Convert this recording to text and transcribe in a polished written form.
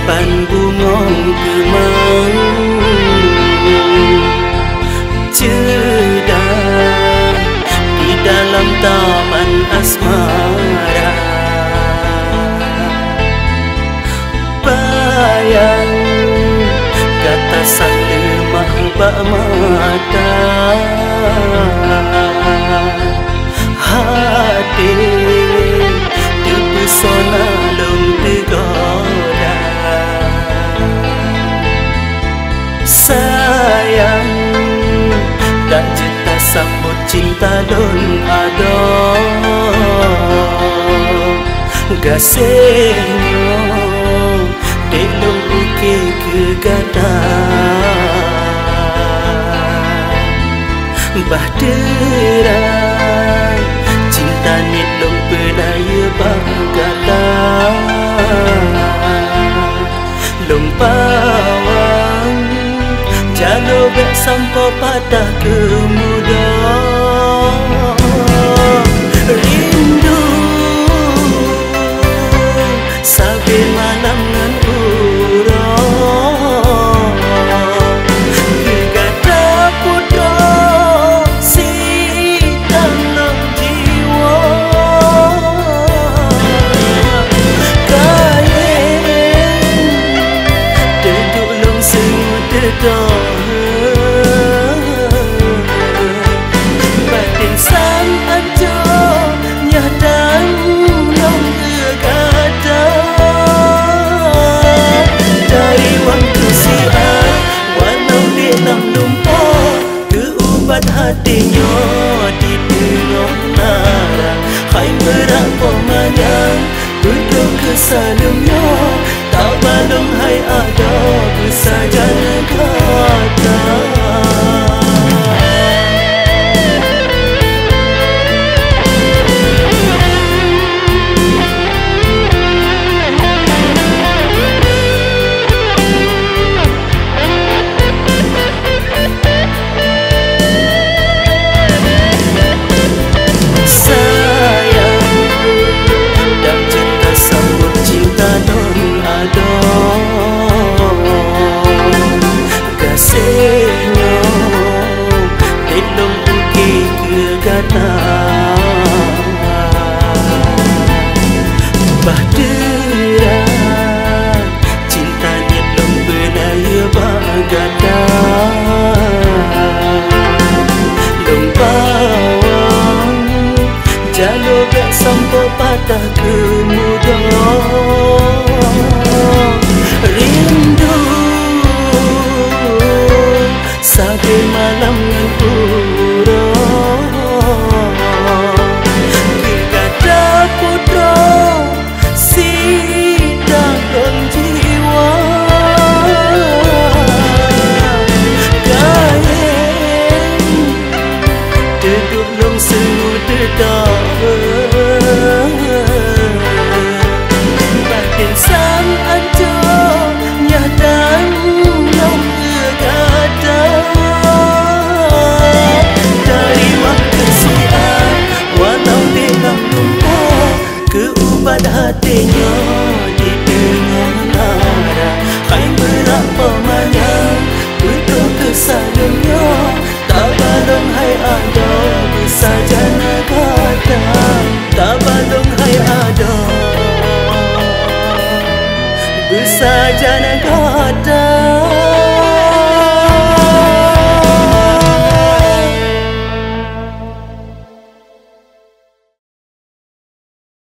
pan bungong kemang cedah di dalam taman asmara. Bayang kata sang lemah bak mata, hati terpesona lom tergoda. Sayang tak cinta sambut cinta don ado, gasihnya delong uke kegata. Bahderai cinta ni lom pelaya bagata, lom pawang jalo bek sampo pada kemudian. Rindu sampai malam ngan urang, kegata putra si dalam jiwa. Kain duduk long semut dedah, batin sang aja nyadang long kegata. Dari waktu siang walau di dalam lumpur, keubat hatinya di tengah nara. Hai berapa banyak untuk kesalimnya, tak balong hai ada bersajana kata. Bahderai cinta ni lom pelaya bagata, lom bawang jalo bek sampo pada kemudian. Rindu sampai malam ngan urang, kegata putra si dalam jiwa. Kain duduk long semut dedah, batin sang aja nyadang long kegata. Dari waktu siang walau di dalam lumpur, keubat hatinya di tengah nara. Hai berapa banyak untuk kesalimnya, tak balong hai ada bersajana kata. Tak balong hai ada bersajana kata.